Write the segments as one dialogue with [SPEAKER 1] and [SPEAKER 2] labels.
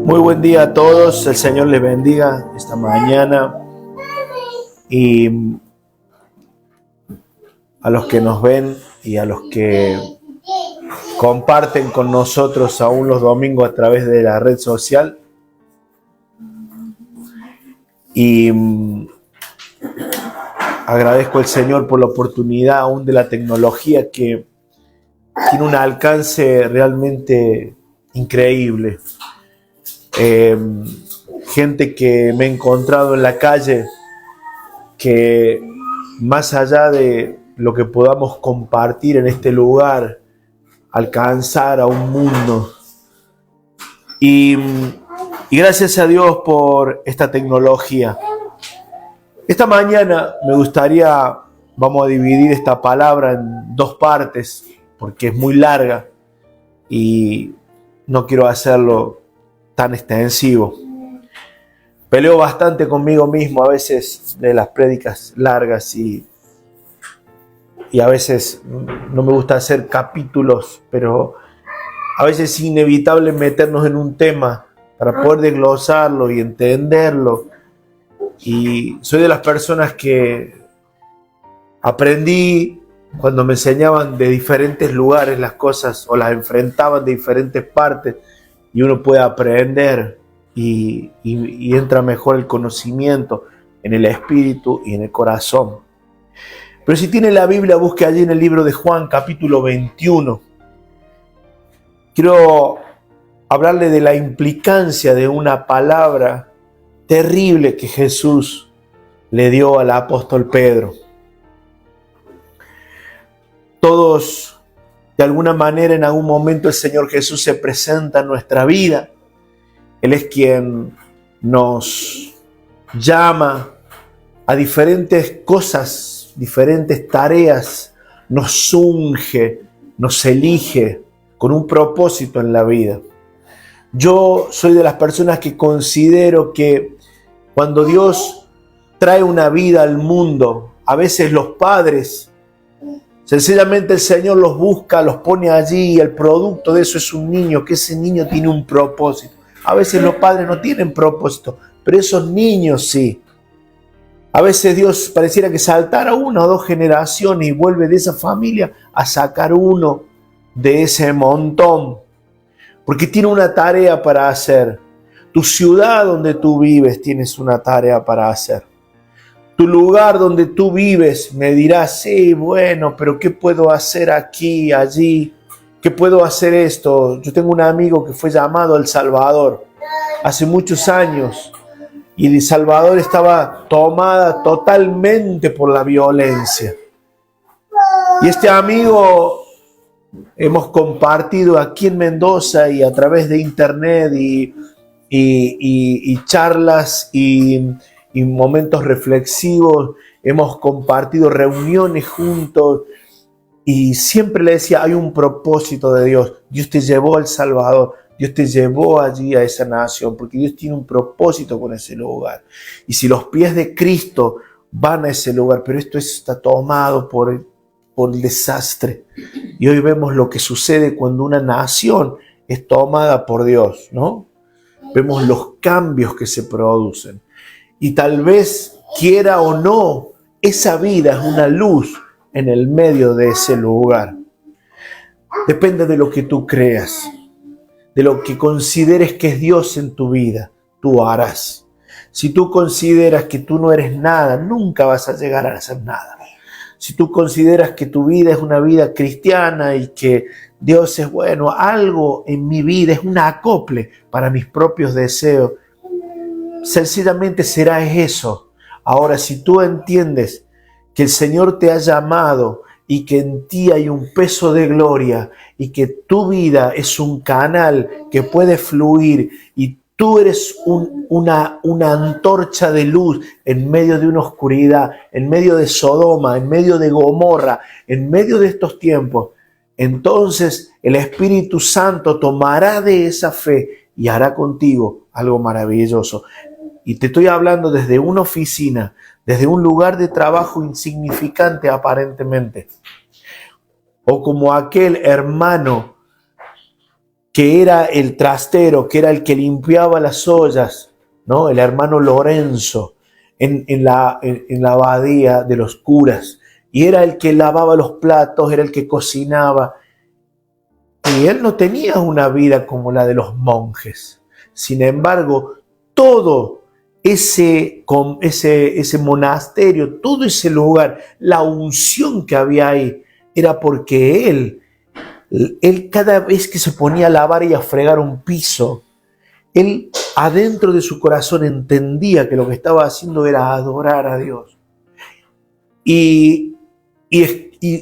[SPEAKER 1] Muy buen día a todos, el Señor les bendiga esta mañana y a los que nos ven y a los que comparten con nosotros aún los domingos a través de la red social. Y agradezco al Señor por la oportunidad aún de la tecnología que tiene un alcance realmente increíble. Gente que me he encontrado en la calle que más allá de lo que podamos compartir en este lugar, alcanzar a un mundo. Y gracias a Dios por esta tecnología. Esta mañana me gustaría, vamos a dividir esta palabra en dos partes, porque es muy larga y no quiero hacerlo tan extensivo. Peleo bastante conmigo mismo a veces de las prédicas largas y a veces no me gusta hacer capítulos, pero a veces es inevitable meternos en un tema para poder desglosarlo y entenderlo. Y soy de las personas que aprendí cuando me enseñaban de diferentes lugares las cosas o las enfrentaban de diferentes partes y uno puede aprender y entra mejor el conocimiento en el espíritu y en el corazón. Pero si tiene la Biblia, busque allí en el libro de Juan, capítulo 21. Quiero hablarle de la implicancia de una palabra terrible que Jesús le dio al apóstol Pedro. Todos, de alguna manera, en algún momento el Señor Jesús se presenta en nuestra vida. Él es quien nos llama a diferentes cosas, diferentes tareas, nos unge, nos elige con un propósito en la vida. Yo soy de las personas que considero que cuando Dios trae una vida al mundo, a veces los padres, sencillamente el Señor los busca, los pone allí y el producto de eso es un niño, que ese niño tiene un propósito. A veces los padres no tienen propósito, pero esos niños sí. A veces Dios pareciera que saltara una o dos generaciones y vuelve de esa familia a sacar uno de ese montón. Porque tiene una tarea para hacer. Tu ciudad donde tú vives tienes una tarea para hacer. Tu lugar donde tú vives me dirás, sí, bueno, pero ¿qué puedo hacer aquí, allí? ¿Qué puedo hacer esto? Yo tengo un amigo que fue llamado a El Salvador hace muchos años y El Salvador estaba tomada totalmente por la violencia. Y este amigo hemos compartido aquí en Mendoza y a través de internet y charlas y momentos reflexivos, hemos compartido reuniones juntos y siempre le decía, hay un propósito de Dios. Dios te llevó a El Salvador, Dios te llevó allí a esa nación, porque Dios tiene un propósito con ese lugar. Y si los pies de Cristo van a ese lugar, pero esto está tomado por el desastre. Y hoy vemos lo que sucede cuando una nación es tomada por Dios, ¿no? Vemos los cambios que se producen. Y tal vez, quiera o no, esa vida es una luz en el medio de ese lugar. Depende de lo que tú creas, de lo que consideres que es Dios en tu vida, tú harás. Si tú consideras que tú no eres nada, nunca vas a llegar a ser nada. Si tú consideras que tu vida es una vida cristiana y que Dios es bueno, algo en mi vida es un acople para mis propios deseos, sencillamente será eso. Ahora, si tú entiendes que el Señor te ha llamado y que en ti hay un peso de gloria y que tu vida es un canal que puede fluir y tú eres una antorcha de luz en medio de una oscuridad, en medio de Sodoma, en medio de Gomorra, en medio de estos tiempos, entonces el Espíritu Santo tomará de esa fe y hará contigo algo maravilloso. Y te estoy hablando desde una oficina, desde un lugar de trabajo insignificante aparentemente. O como aquel hermano que era el trastero, que era el que limpiaba las ollas, ¿no? El hermano Lorenzo en la abadía de los curas. Y era el que lavaba los platos, era el que cocinaba. Y él no tenía una vida como la de los monjes. Sin embargo, todo ese monasterio, todo ese lugar, la unción que había ahí, era porque él cada vez que se ponía a lavar y a fregar un piso, él adentro de su corazón entendía que lo que estaba haciendo era adorar a Dios. Y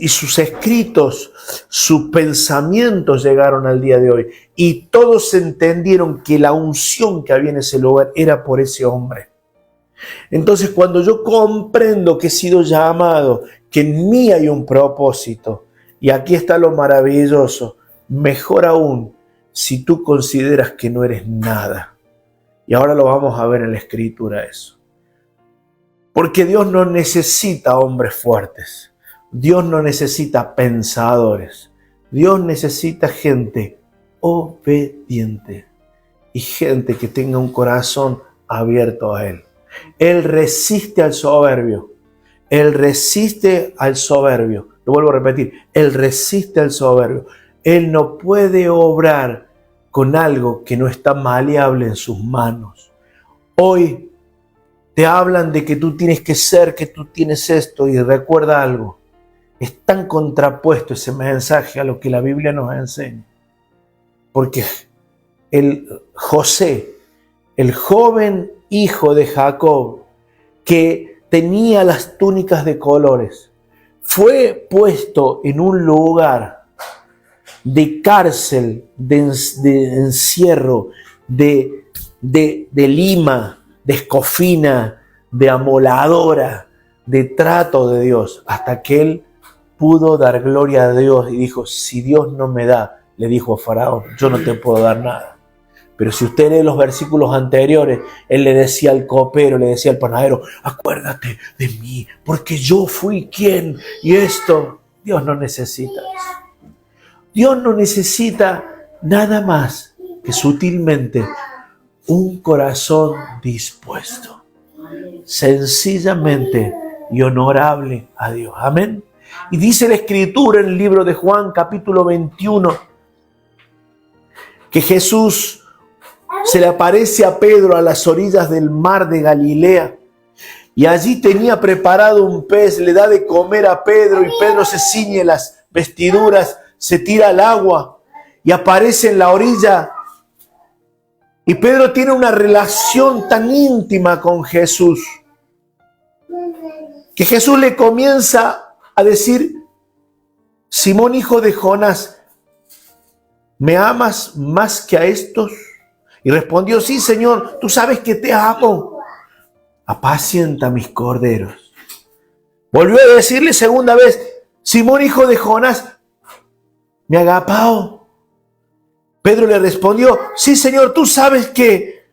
[SPEAKER 1] sus escritos, sus pensamientos llegaron al día de hoy. Y todos entendieron que la unción que había en ese lugar era por ese hombre. Entonces, cuando yo comprendo que he sido llamado, que en mí hay un propósito, y aquí está lo maravilloso, mejor aún si tú consideras que no eres nada. Y ahora lo vamos a ver en la Escritura eso. Porque Dios no necesita hombres fuertes. Dios no necesita pensadores. Dios necesita gente obediente y gente que tenga un corazón abierto a Él. Él resiste al soberbio. Él resiste al soberbio. Lo vuelvo a repetir. Él resiste al soberbio. Él no puede obrar con algo que no está maleable en sus manos. Hoy te hablan de que tú tienes que ser, que tú tienes esto, y recuerda algo. Es tan contrapuesto ese mensaje a lo que la Biblia nos enseña. Porque José, el joven hijo de Jacob, que tenía las túnicas de colores, fue puesto en un lugar de cárcel, de encierro, de lima, de escofina, de amoladora, de trato de Dios, hasta que él pudo dar gloria a Dios y dijo, si Dios no me da, le dijo a Faraón, yo no te puedo dar nada. Pero si usted lee los versículos anteriores, él le decía al copero, le decía al panadero, acuérdate de mí, porque yo fui quien, y esto, Dios no necesita eso. Dios no necesita nada más que sutilmente un corazón dispuesto, sencillamente y honorable a Dios. Amén. Y dice la Escritura en el libro de Juan, capítulo 21, que Jesús se le aparece a Pedro a las orillas del mar de Galilea y allí tenía preparado un pez, le da de comer a Pedro y Pedro se ciñe las vestiduras, se tira al agua y aparece en la orilla. Y Pedro tiene una relación tan íntima con Jesús que Jesús le comienza a decir, Simón, hijo de Jonás, ¿me amas más que a estos? Y respondió, sí, Señor, tú sabes que te amo. Apacienta mis corderos. Volvió a decirle segunda vez, Simón, hijo de Jonás, ¿me agapao? Pedro le respondió, sí, Señor, tú sabes que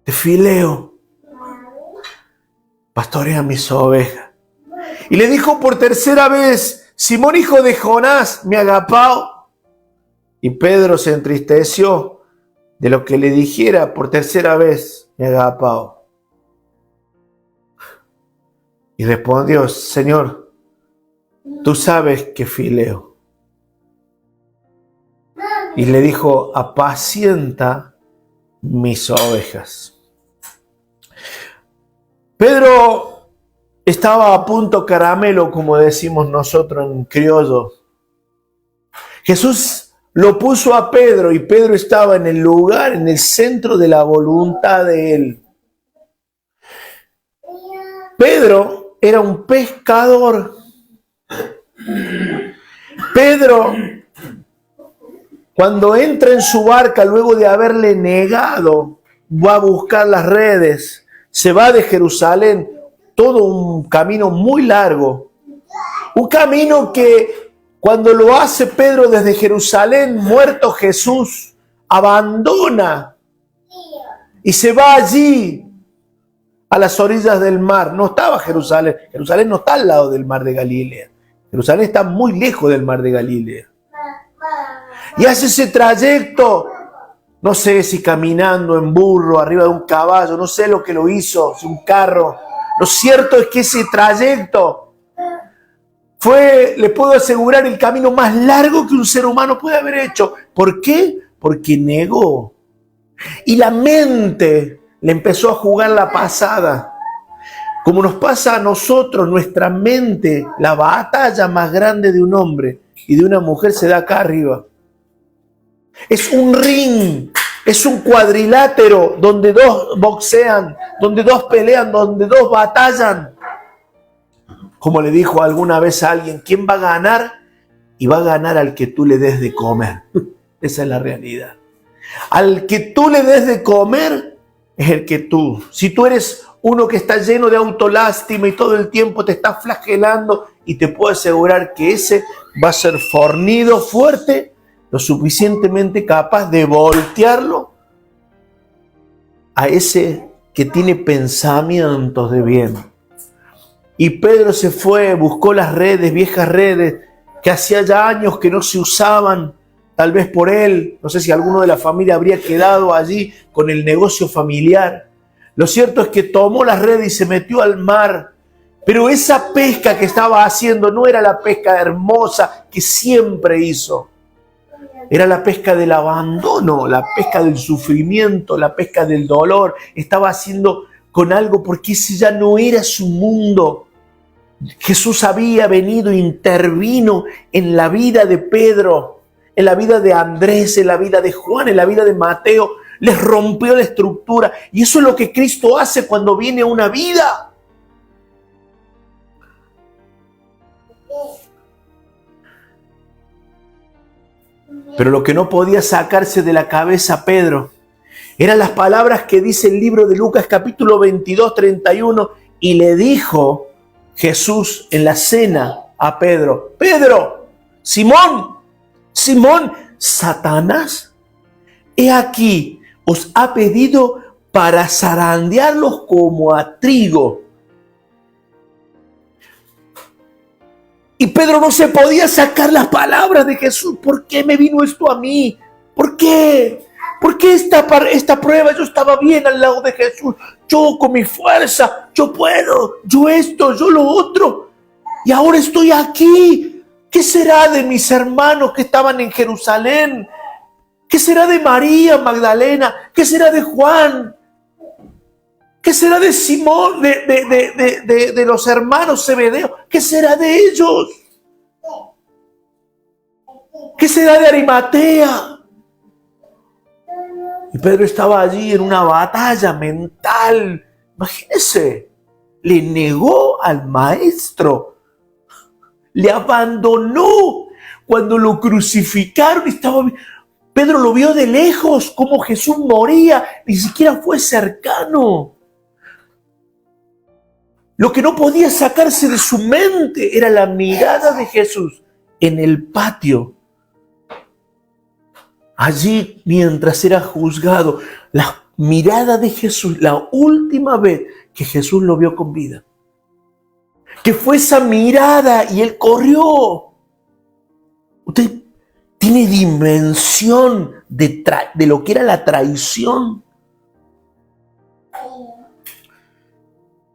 [SPEAKER 1] te fileo. Pastorea mis ovejas. Y le dijo por tercera vez, Simón, hijo de Jonás, ¿me agapao? Y Pedro se entristeció de lo que le dijera por tercera vez, me agapao. Y respondió, Señor, tú sabes que fileo. Y le dijo, apacienta mis ovejas. Pedro estaba a punto caramelo, como decimos nosotros en criollo. Jesús lo puso a Pedro y Pedro estaba en el lugar, en el centro de la voluntad de él. Pedro era un pescador. Pedro, cuando entra en su barca luego de haberle negado, va a buscar las redes, se va de Jerusalén, todo un camino muy largo, un camino que cuando lo hace Pedro desde Jerusalén, muerto Jesús, abandona y se va allí a las orillas del mar. No estaba Jerusalén. Jerusalén no está al lado del mar de Galilea. Jerusalén está muy lejos del mar de Galilea. Y hace ese trayecto, no sé si caminando en burro, arriba de un caballo, no sé lo que lo hizo, si un carro. Lo cierto es que ese trayecto fue, le puedo asegurar, el camino más largo que un ser humano puede haber hecho. ¿Por qué? Porque negó. Y la mente le empezó a jugar la pasada. Como nos pasa a nosotros, nuestra mente, la batalla más grande de un hombre y de una mujer se da acá arriba. Es un ring, es un cuadrilátero donde dos boxean, donde dos pelean, donde dos batallan. Como le dijo alguna vez a alguien, ¿quién va a ganar? Y va a ganar al que tú le des de comer. Esa es la realidad. Al que tú le des de comer es el que tú. Si tú eres uno que está lleno de autolástima y todo el tiempo te está flagelando, y te puedo asegurar que ese va a ser fornido, fuerte, lo suficientemente capaz de voltearlo a ese que tiene pensamientos de bien. Y Pedro se fue, buscó las redes, viejas redes, que hacía ya años que no se usaban, tal vez por él. No sé si alguno de la familia habría quedado allí con el negocio familiar. Lo cierto es que tomó las redes y se metió al mar. Pero esa pesca que estaba haciendo no era la pesca hermosa que siempre hizo. Era la pesca del abandono, la pesca del sufrimiento, la pesca del dolor. Estaba haciendo con algo porque ese ya no era su mundo. Jesús había venido, intervino en la vida de Pedro, en la vida de Andrés, en la vida de Juan, en la vida de Mateo. Les rompió la estructura. Y eso es lo que Cristo hace cuando viene a una vida. Pero lo que no podía sacarse de la cabeza a Pedro eran las palabras que dice el libro de Lucas capítulo 22, 31. Y le dijo Jesús en la cena a Pedro: Pedro, Simón, Simón, Satanás, he aquí, os ha pedido para zarandearlos como a trigo. Y Pedro no se podía sacar las palabras de Jesús. ¿Por qué me vino esto a mí? ¿Por qué? ¿Por qué esta prueba? Yo estaba bien al lado de Jesús. Yo con mi fuerza, yo puedo, yo esto, yo lo otro. Y ahora estoy aquí. ¿Qué será de mis hermanos que estaban en Jerusalén? ¿Qué será de María Magdalena? ¿Qué será de Juan? ¿Qué será de Simón, de los hermanos Zebedeo? ¿Qué será de ellos? ¿Qué será de Arimatea? Y Pedro estaba allí en una batalla mental. Imagínense, le negó al maestro. Le abandonó. Cuando lo crucificaron, Pedro lo vio de lejos, como Jesús moría. Ni siquiera fue cercano. Lo que no podía sacarse de su mente era la mirada de Jesús en el patio. Allí, mientras era juzgado, la mirada de Jesús, la última vez que Jesús lo vio con vida. Que fue esa mirada y él corrió. Usted tiene dimensión de lo que era la traición.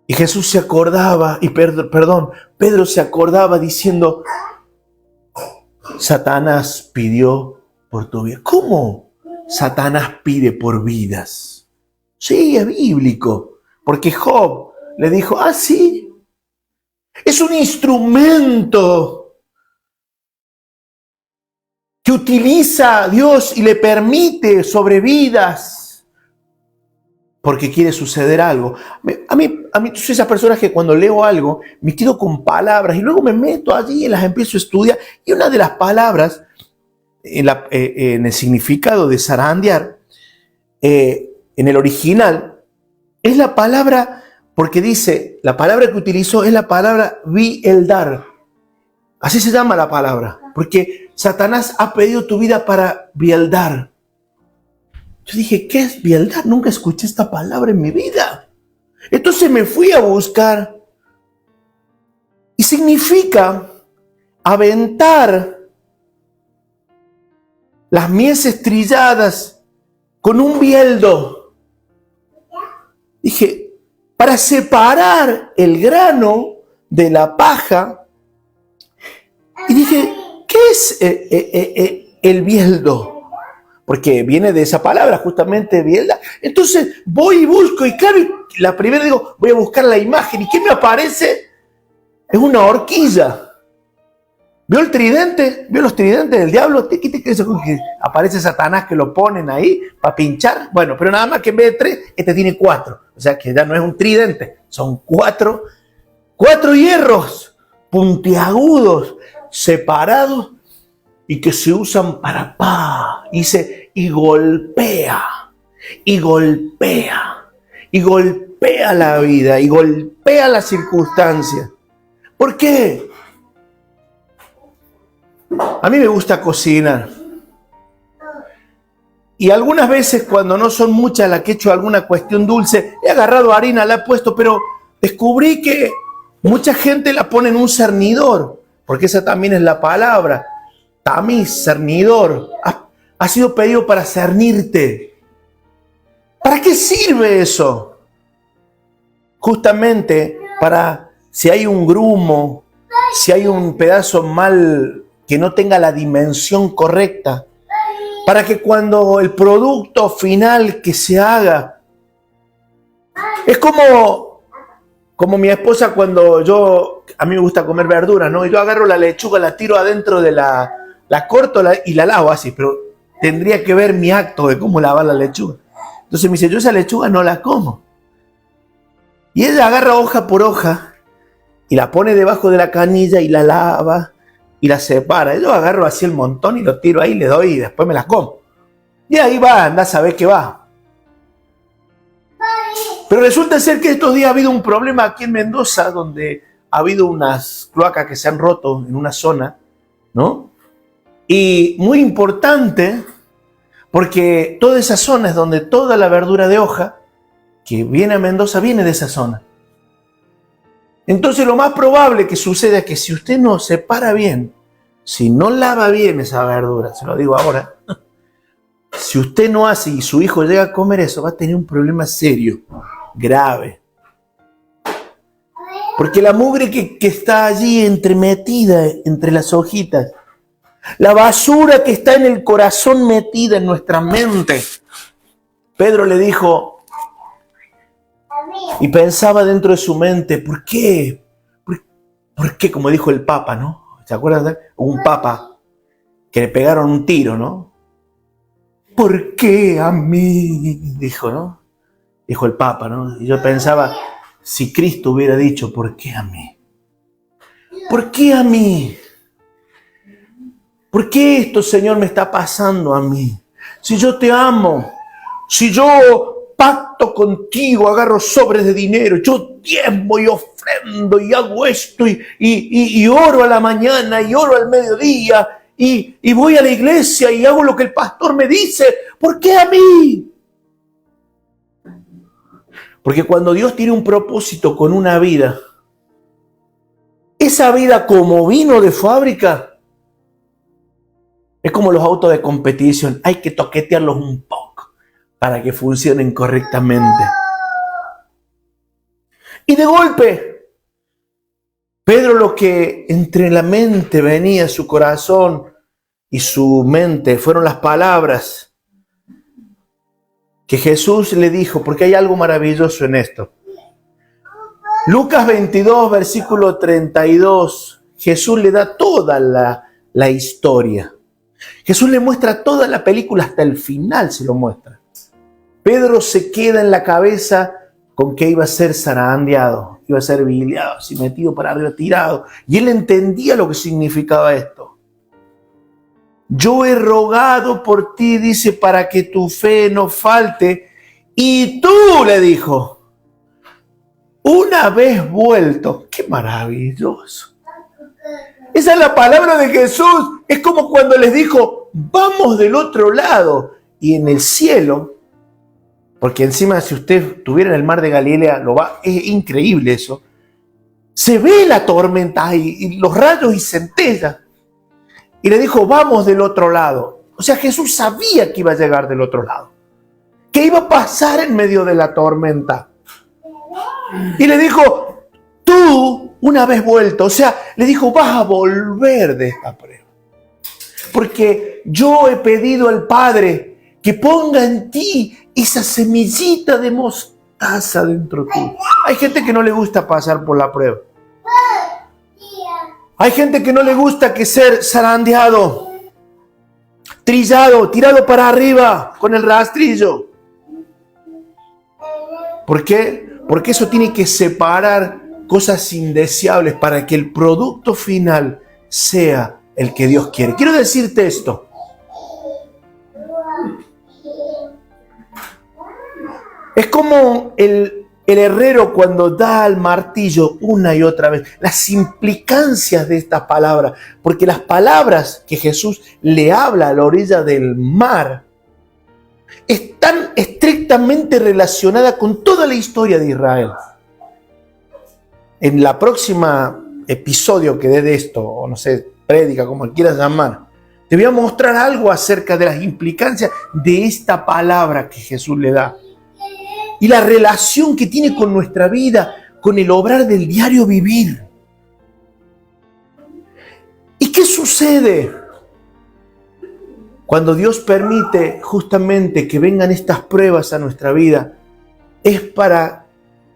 [SPEAKER 1] Y Jesús se acordaba, Pedro se acordaba diciendo: Satanás pidió por tu vida. ¿Cómo Satanás pide por vidas? Sí, es bíblico. Porque Job le dijo: sí, es un instrumento que utiliza Dios y le permite sobre vidas. Porque quiere suceder algo. A mí, soy esa persona que cuando leo algo me quedo con palabras y luego me meto allí y las empiezo a estudiar. Y una de las palabras, en el significado de zarandear, en el original, es la palabra, porque dice, la palabra que utilizó es la palabra bieldar. Así se llama la palabra, porque Satanás ha pedido tu vida para bieldar. Yo dije: ¿qué es bieldar? Nunca escuché esta palabra en mi vida. Entonces me fui a buscar. Y significa aventar las mieses trilladas con un bieldo. Dije, para separar el grano de la paja. Y dije, ¿qué es el bieldo? Porque viene de esa palabra, justamente bielda. Entonces voy y busco, y claro, la primera digo, voy a buscar la imagen. ¿Y qué me aparece? Es una horquilla. ¿Vio el tridente? ¿Vio los tridentes del diablo? ¿Qué aparece Satanás que lo ponen ahí para pinchar? Bueno, pero nada más que en vez de 3, este tiene 4. O sea que ya no es un tridente, son 4 hierros puntiagudos, separados, y que se usan para dice, y golpea la vida, y golpea las circunstancias. ¿Por qué? A mí me gusta cocinar. Y algunas veces, cuando no son muchas las que he hecho alguna cuestión dulce, he agarrado harina, la he puesto, pero descubrí que mucha gente la pone en un cernidor, porque esa también es la palabra. Tamiz, cernidor. Ha sido pedido para cernirte. ¿Para qué sirve eso? Justamente para, si hay un grumo, si hay un pedazo mal que no tenga la dimensión correcta, para que cuando el producto final que se haga, es como mi esposa cuando a mí me gusta comer verduras, ¿no? Y yo agarro la lechuga, la tiro adentro de la corto y la lavo así, pero tendría que ver mi acto de cómo lavar la lechuga. Entonces me dice, yo esa lechuga no la como. Y ella agarra hoja por hoja y la pone debajo de la canilla y la lava y la separa. Yo agarro así el montón y lo tiro ahí, le doy y después me las como. Y ahí va, anda a saber qué va. Pero resulta ser que estos días ha habido un problema aquí en Mendoza, donde ha habido unas cloacas que se han roto en una zona, ¿no? Y muy importante, porque toda esa zona es donde toda la verdura de hoja que viene a Mendoza viene de esa zona. Entonces lo más probable que suceda es que si usted no separa bien, si no lava bien esa verdura, se lo digo ahora, si usted no hace y su hijo llega a comer eso, va a tener un problema serio, grave. Porque la mugre que está allí entremetida entre las hojitas, la basura que está en el corazón metida en nuestra mente. Pedro le dijo, y pensaba dentro de su mente, ¿por qué? ¿Por qué? Como dijo el Papa, ¿no? ¿Se acuerdan? Un Papa que le pegaron un tiro, ¿no? ¿Por qué a mí? Dijo, ¿no? Dijo el Papa, ¿no? Y yo pensaba, si Cristo hubiera dicho, ¿por qué a mí? ¿Por qué a mí? ¿Por qué esto, Señor, me está pasando a mí? Si yo te amo, si yo pacto contigo, agarro sobres de dinero, yo diezmo y ofrendo y hago esto y oro a la mañana y oro al mediodía y voy a la iglesia y hago lo que el pastor me dice, ¿por qué a mí? Porque cuando Dios tiene un propósito con una vida, esa vida como vino de fábrica, es como los autos de competición, hay que toquetearlos un poco para que funcionen correctamente. Y de golpe, Pedro, lo que entre la mente venía, su corazón y su mente, fueron las palabras que Jesús le dijo, porque hay algo maravilloso en esto. Lucas 22, versículo 32, Jesús le da toda la historia. Jesús le muestra toda la película, hasta el final se lo muestra. Pedro se queda en la cabeza con que iba a ser zarandeado, iba a ser biliado, así metido para arriba, tirado. Y él entendía lo que significaba esto. Yo he rogado por ti, dice, para que tu fe no falte. Y tú, le dijo, una vez vuelto, qué maravilloso. Esa es la palabra de Jesús. Es como cuando les dijo, vamos del otro lado. Y en el cielo, porque encima si usted estuviera en el mar de Galilea, es increíble eso, se ve la tormenta y los rayos y centellas. Y le dijo, vamos del otro lado. O sea, Jesús sabía que iba a llegar del otro lado, que iba a pasar en medio de la tormenta. Y le dijo, tú, una vez vuelto, o sea, le dijo, vas a volver de esta prueba. Porque yo he pedido al Padre que ponga en ti esa semillita de mostaza dentro tuyo. Hay gente que no le gusta pasar por la prueba. Hay gente que no le gusta que ser zarandeado, trillado, tirado para arriba con el rastrillo. ¿Por qué? Porque eso tiene que separar cosas indeseables para que el producto final sea el que Dios quiere. Quiero decirte esto. Es como el herrero cuando da al martillo una y otra vez. Las implicancias de estas palabras. Porque las palabras que Jesús le habla a la orilla del mar están estrictamente relacionadas con toda la historia de Israel. En la próxima episodio que dé de esto, o no sé, prédica, como quieras llamar, te voy a mostrar algo acerca de las implicancias de esta palabra que Jesús le da. Y la relación que tiene con nuestra vida, con el obrar del diario vivir. ¿Y qué sucede cuando Dios permite justamente que vengan estas pruebas a nuestra vida? Es para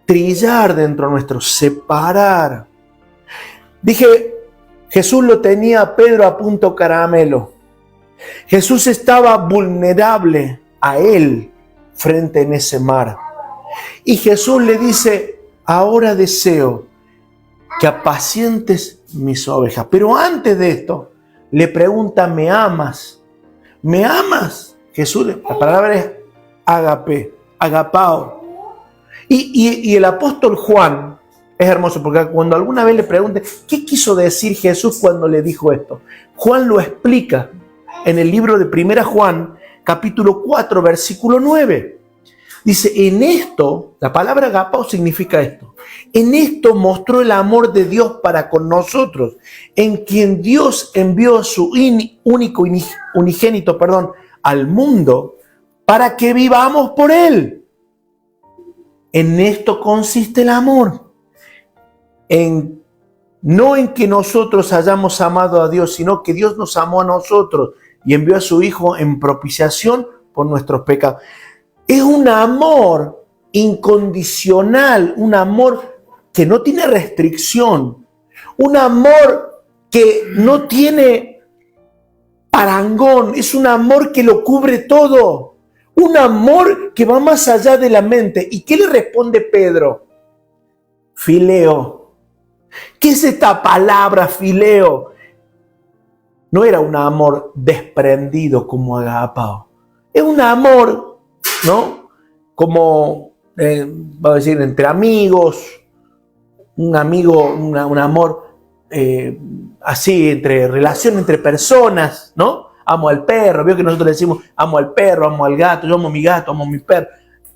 [SPEAKER 1] trillar dentro nuestro, separar. Dije, Jesús lo tenía a Pedro a punto caramelo. Jesús estaba vulnerable a él frente en ese mar. Y Jesús le dice, ahora deseo que apacientes mis ovejas. Pero antes de esto, le pregunta, ¿me amas? ¿Me amas? Jesús, la palabra es agape, agapao. Y el apóstol Juan, es hermoso, porque cuando alguna vez le pregunte, ¿qué quiso decir Jesús cuando le dijo esto? Juan lo explica en el libro de 1 Juan, capítulo 4, versículo 9. Dice, en esto, la palabra agapao significa esto. En esto mostró el amor de Dios para con nosotros, en quien Dios envió a su único unigénito, al mundo, para que vivamos por él. En esto consiste el amor. No en que nosotros hayamos amado a Dios, sino que Dios nos amó a nosotros y envió a su Hijo en propiciación por nuestros pecados. Es un amor incondicional, un amor que no tiene restricción, un amor que no tiene parangón, es un amor que lo cubre todo, un amor que va más allá de la mente. ¿Y qué le responde Pedro? Fileo. ¿Qué es esta palabra fileo? No era un amor desprendido como agapao, es un amor, ¿no? Como, vamos a decir, entre amigos, un amor así, relación entre personas, ¿no? Amo al perro, veo que nosotros le decimos, amo al perro, amo al gato, yo amo a mi gato, amo a mi perro.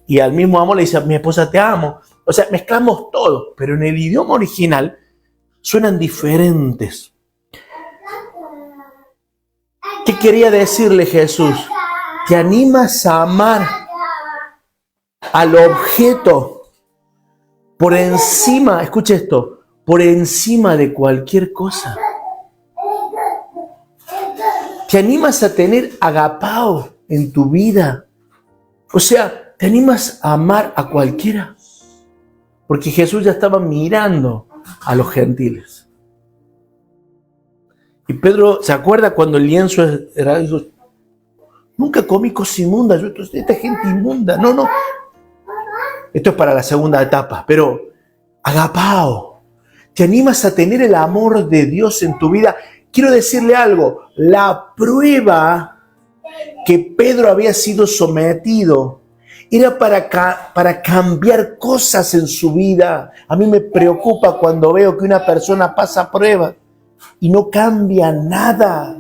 [SPEAKER 1] Y al mismo amor le dice a mi esposa, te amo. O sea, mezclamos todo, pero en el idioma original suenan diferentes. ¿Qué quería decirle Jesús? ¿Te animas a amar al objeto por encima, escucha esto, por encima de cualquier cosa? ¿Te animas a tener agapao en tu vida? O sea, ¿te animas a amar a cualquiera? Porque Jesús ya estaba mirando a los gentiles. Y Pedro, ¿se acuerda cuando el lienzo era? Dijo, nunca comí cosa inmunda, esta gente inmunda. No. Esto es para la segunda etapa, pero agapao. ¿Te animas a tener el amor de Dios en tu vida? Quiero decirle algo, la prueba que Pedro había sido sometido era para cambiar cosas en su vida. A mí me preocupa cuando veo que una persona pasa prueba y no cambia nada.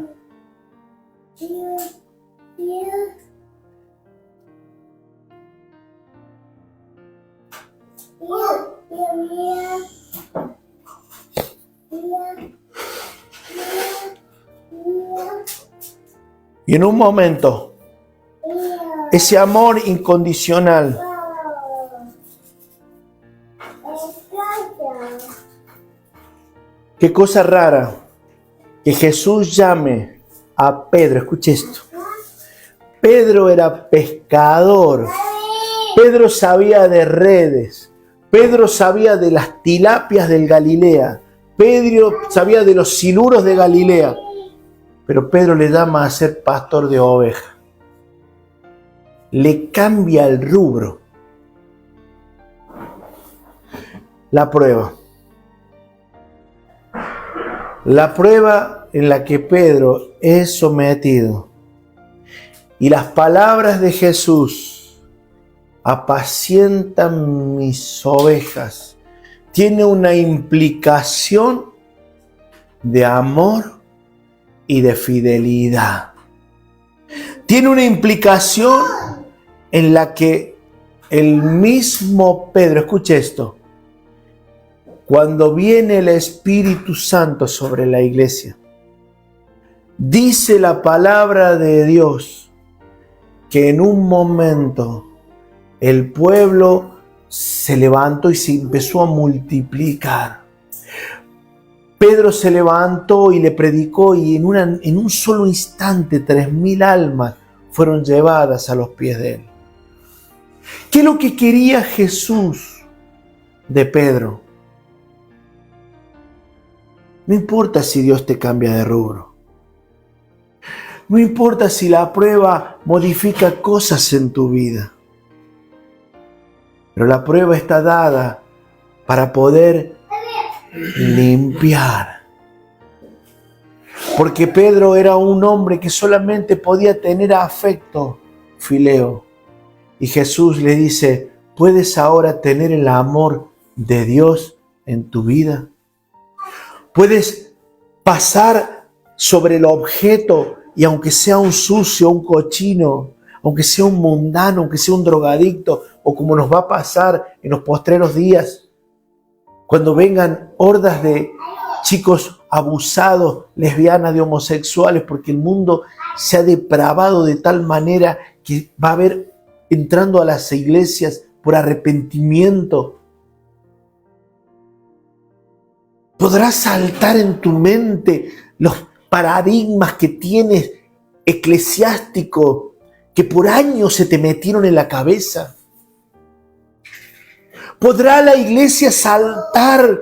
[SPEAKER 1] Y en un momento, ese amor incondicional qué cosa rara que Jesús llame a Pedro. Escuche esto. Pedro era pescador. Pedro sabía de redes. Pedro sabía de las tilapias del Galilea. Pedro sabía de los siluros de Galilea. Pero Pedro le llama a ser pastor de ovejas. Le cambia el rubro. La prueba. La prueba en la que Pedro es sometido. Y las palabras de Jesús, apacientan mis ovejas, tiene una implicación de amor y de fidelidad. Tiene una implicación en la que el mismo Pedro, escuche esto, cuando viene el Espíritu Santo sobre la iglesia, dice la palabra de Dios que en un momento el pueblo se levantó y se empezó a multiplicar. Pedro se levantó y le predicó y en un solo instante 3,000 almas fueron llevadas a los pies de él. ¿Qué es lo que quería Jesús de Pedro? No importa si Dios te cambia de rubro. No importa si la prueba modifica cosas en tu vida. Pero la prueba está dada para poder limpiar. Porque Pedro era un hombre que solamente podía tener afecto, fileo. Y Jesús le dice, ¿puedes ahora tener el amor de Dios en tu vida? ¿Puedes pasar sobre el objeto y aunque sea un sucio, un cochino, aunque sea un mundano, aunque sea un drogadicto, o como nos va a pasar en los postreros días, cuando vengan hordas de chicos abusados, lesbianas, de homosexuales, porque el mundo se ha depravado de tal manera que va a haber entrando a las iglesias por arrepentimiento. Podrás saltar en tu mente los paradigmas que tienes eclesiásticos que por años se te metieron en la cabeza. ¿Podrá la iglesia saltar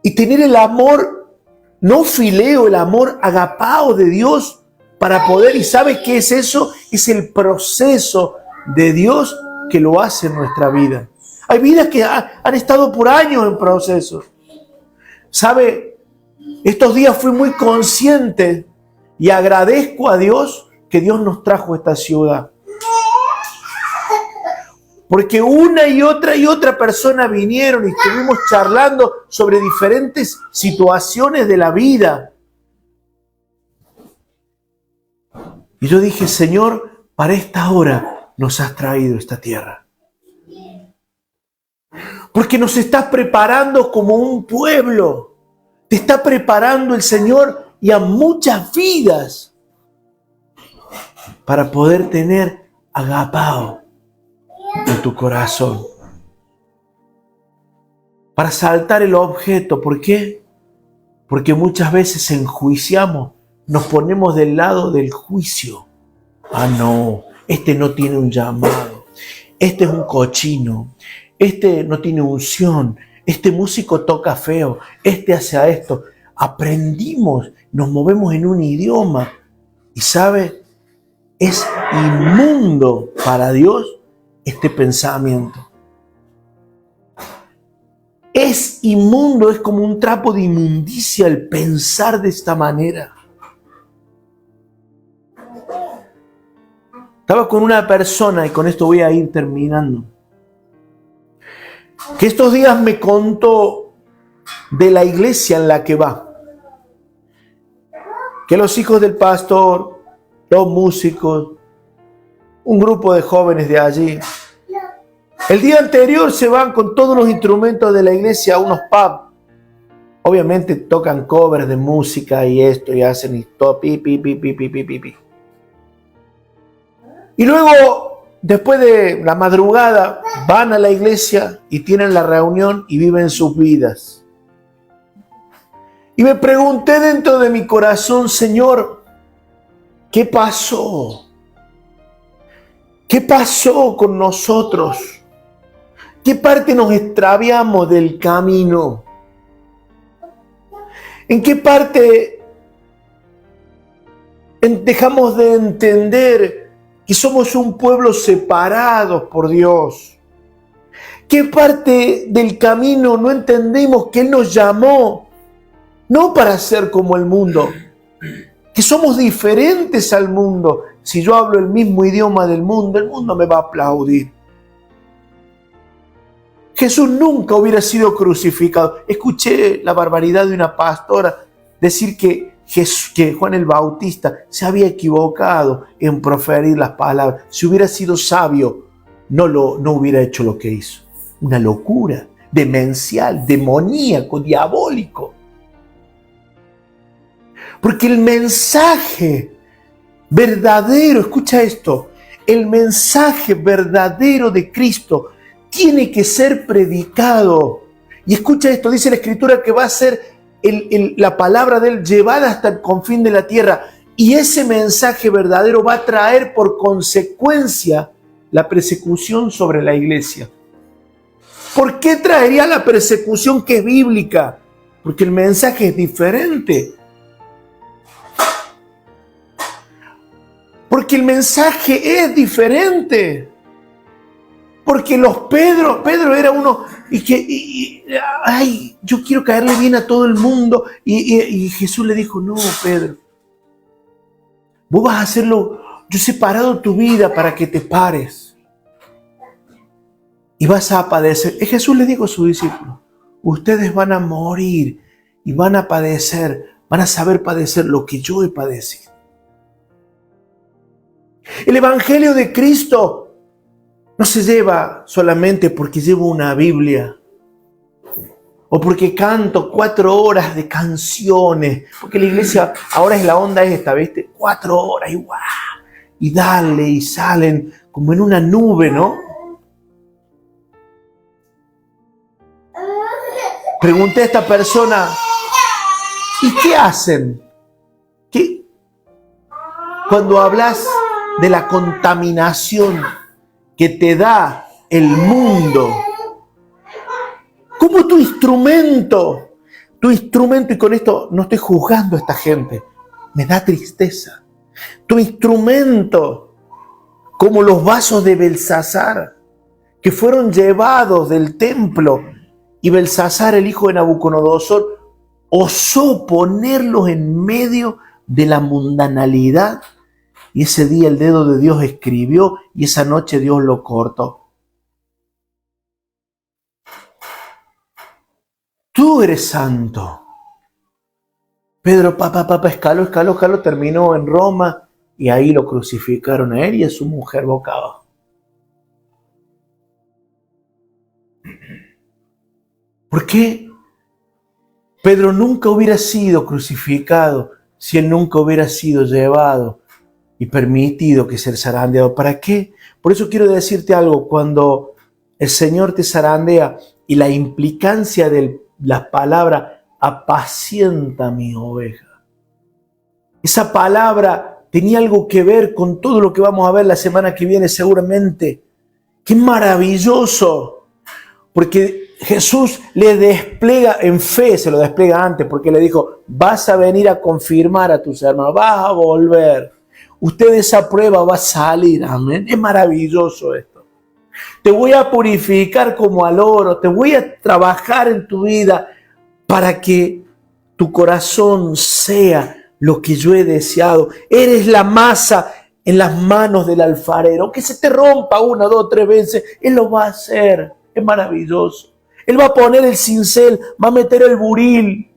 [SPEAKER 1] y tener el amor, no fileo, el amor agapao de Dios para poder? ¿Y sabes qué es eso? Es el proceso de Dios que lo hace en nuestra vida. Hay vidas que han estado por años en proceso. ¿Sabe? Estos días fui muy consciente y agradezco a Dios que Dios nos trajo a esta ciudad. Porque una y otra persona vinieron y estuvimos charlando sobre diferentes situaciones de la vida. Y yo dije, Señor, para esta hora nos has traído a esta tierra. Porque nos estás preparando como un pueblo. Te está preparando el Señor y a muchas vidas para poder tener agapao en tu corazón. Para saltar el objeto. ¿Por qué? Porque muchas veces enjuiciamos, nos ponemos del lado del juicio. Ah, no, este no tiene un llamado. Este es un cochino. Este no tiene unción. Este músico toca feo. Este hace esto. Aprendimos, nos movemos en un idioma. Y ¿sabe? Es inmundo para Dios este pensamiento. Es inmundo, es como un trapo de inmundicia el pensar de esta manera. Estaba con una persona, y con esto voy a ir terminando, que estos días me contó de la iglesia en la que va. Que los hijos del pastor, los músicos, un grupo de jóvenes de allí, el día anterior se van con todos los instrumentos de la iglesia a unos pubs Obviamente tocan covers de música y esto y hacen y todo, pi, pi, pi, pi, pi, pi, pi, pi. Y luego, después de la madrugada, van a la iglesia y tienen la reunión y viven sus vidas. Y me pregunté dentro de mi corazón, Señor, ¿qué pasó? ¿Qué pasó con nosotros? ¿Qué parte nos extraviamos del camino? ¿En qué parte dejamos de entender que somos un pueblo separado por Dios? ¿Qué parte del camino no entendemos que Él nos llamó no para ser como el mundo? Que somos diferentes al mundo. Si yo hablo el mismo idioma del mundo, el mundo me va a aplaudir. Jesús nunca hubiera sido crucificado. Escuché la barbaridad de una pastora decir que Juan el Bautista se había equivocado en proferir las palabras. Si hubiera sido sabio, no hubiera hecho lo que hizo. Una locura, demencial, demoníaco, diabólico. Porque el mensaje verdadero, escucha esto, el mensaje verdadero de Cristo tiene que ser predicado. Y escucha esto, dice la Escritura que va a ser la palabra de Él llevada hasta el confín de la tierra. Y ese mensaje verdadero va a traer por consecuencia la persecución sobre la iglesia. ¿Por qué traería la persecución que es bíblica? Porque el mensaje es diferente. Porque el mensaje es diferente. Porque Pedro era uno yo quiero caerle bien a todo el mundo. Y Jesús le dijo, no, Pedro, vos vas a hacerlo, yo he separado tu vida para que te pares. Y vas a padecer. Y Jesús le dijo a sus discípulos, ustedes van a morir y van a padecer, van a saber padecer lo que yo he padecido. El Evangelio de Cristo no se lleva solamente porque llevo una Biblia o porque canto 4 horas de canciones, porque la iglesia ahora es la onda esta, ¿viste? 4 horas y ¡guau! Y dale, y salen como en una nube, ¿no? Pregunté a esta persona, ¿y qué hacen? ¿Qué? Cuando hablas de la contaminación que te da el mundo, como tu instrumento, y con esto no estoy juzgando a esta gente, me da tristeza, tu instrumento, como los vasos de Belsasar, que fueron llevados del templo, y Belsasar, el hijo de Nabucodonosor, osó ponerlos en medio de la mundanalidad. Y ese día el dedo de Dios escribió y esa noche Dios lo cortó. Tú eres santo. Pedro, escaló, terminó en Roma y ahí lo crucificaron a él y a su mujer boca abajo. ¿Por qué? Pedro nunca hubiera sido crucificado si él nunca hubiera sido llevado y permitido que ser zarandeado. ¿Para qué? Por eso quiero decirte algo. Cuando el Señor te zarandea y la implicancia de la palabra apacienta mi oveja. Esa palabra tenía algo que ver con todo lo que vamos a ver la semana que viene seguramente. ¡Qué maravilloso! Porque Jesús le despliega en fe, se lo despliega antes, porque le dijo, vas a venir a confirmar a tus hermanos, vas a volver. Usted de esa prueba va a salir, amén. Es maravilloso esto. Te voy a purificar como al oro, te voy a trabajar en tu vida para que tu corazón sea lo que yo he deseado. Eres la masa en las manos del alfarero. Que se te rompa 1, 2, 3 veces, Él lo va a hacer. Es maravilloso. Él va a poner el cincel, va a meter el buril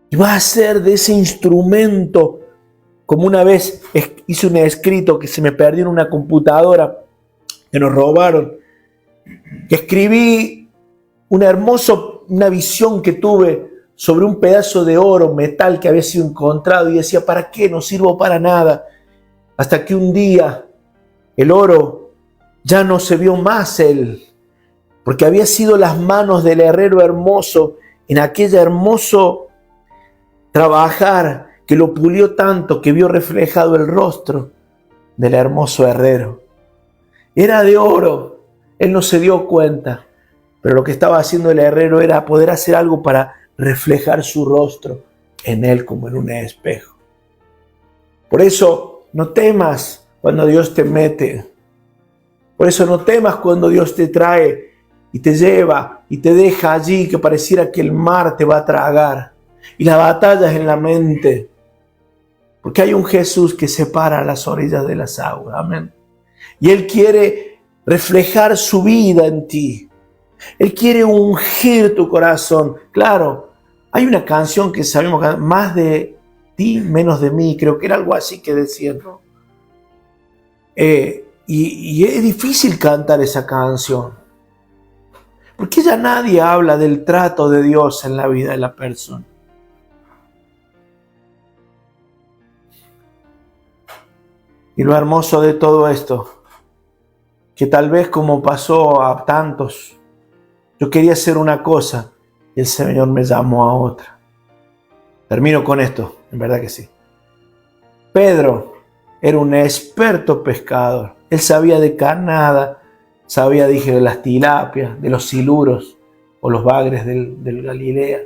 [SPEAKER 1] y va a hacer de ese instrumento. Como una vez hice un escrito que se me perdió en una computadora que nos robaron, que escribí un hermoso una visión que tuve sobre un pedazo de oro, metal que había sido encontrado, y decía, ¿para qué? No sirvo para nada. Hasta que un día el oro ya no se vio más él, porque había sido las manos del herrero hermoso en aquella hermoso trabajar que lo pulió tanto que vio reflejado el rostro del hermoso herrero. Era de oro, él no se dio cuenta, pero lo que estaba haciendo el herrero era poder hacer algo para reflejar su rostro en él como en un espejo. Por eso no temas cuando Dios te mete. Por eso no temas cuando Dios te trae y te lleva y te deja allí que pareciera que el mar te va a tragar. Y la batalla es en la mente. Porque hay un Jesús que separa las orillas de las aguas. Amén. Y Él quiere reflejar su vida en ti. Él quiere ungir tu corazón. Claro, hay una canción que sabemos, más de ti, menos de mí. Creo que era algo así que decía, ¿no? Y es difícil cantar esa canción. Porque ya nadie habla del trato de Dios en la vida de la persona. Y lo hermoso de todo esto, que tal vez como pasó a tantos, yo quería hacer una cosa y el Señor me llamó a otra. Termino con esto, en verdad que sí. Pedro era un experto pescador. Él sabía de carnada, sabía, de las tilapias, de los siluros o los bagres del Galilea.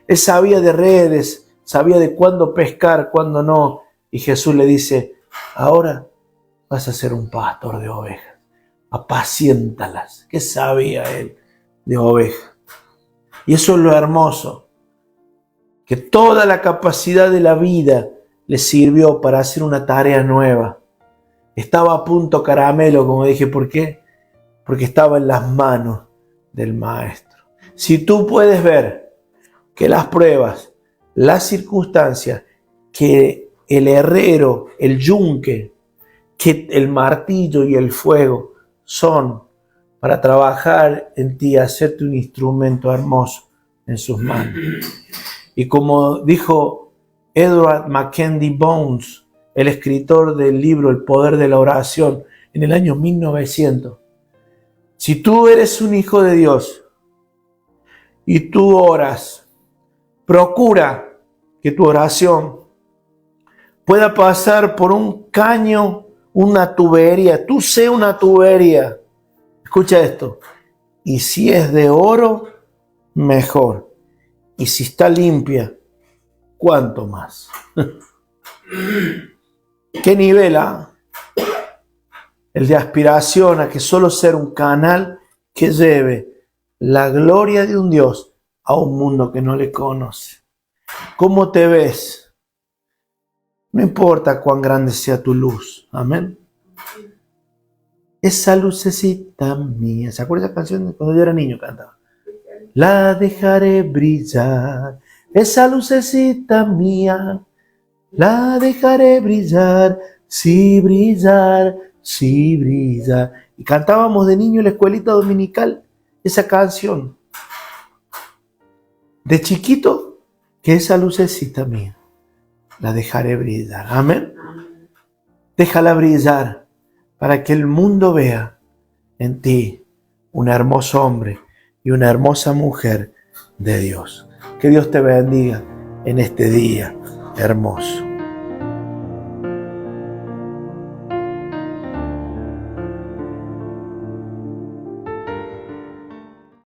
[SPEAKER 1] Él sabía de redes, sabía de cuándo pescar, cuándo no. Y Jesús le dice, ahora vas a ser un pastor de ovejas. Apaciéntalas. ¿Qué sabía él de ovejas? Y eso es lo hermoso. Que toda la capacidad de la vida le sirvió para hacer una tarea nueva. Estaba a punto caramelo, como dije. ¿Por qué? Porque estaba en las manos del Maestro. Si tú puedes ver que las pruebas, las circunstancias, que el herrero, el yunque, que el martillo y el fuego son para trabajar en ti, hacerte un instrumento hermoso en sus manos. Y como dijo Edward Mackenzie Bones, el escritor del libro El Poder de la Oración, en el año 1900, si tú eres un hijo de Dios y tú oras, procura que tu oración pueda pasar por un caño, una tubería. Tú sé una tubería. Escucha esto. Y si es de oro, mejor. Y si está limpia, ¿cuánto más? ¿Qué nivel? El de aspiración a que solo ser un canal que lleve la gloria de un Dios a un mundo que no le conoce. ¿Cómo te ves? No importa cuán grande sea tu luz. Amén. Esa lucecita mía. ¿Se acuerdan esa canción? Cuando yo era niño cantaba. La dejaré brillar. Esa lucecita mía. La dejaré brillar. Sí, brillar. Sí, brilla. Y cantábamos de niño en la escuelita dominical esa canción. De chiquito, que esa lucecita mía la dejaré brillar. Amén. Déjala brillar para que el mundo vea en ti un hermoso hombre y una hermosa mujer de Dios. Que Dios te bendiga en este día hermoso.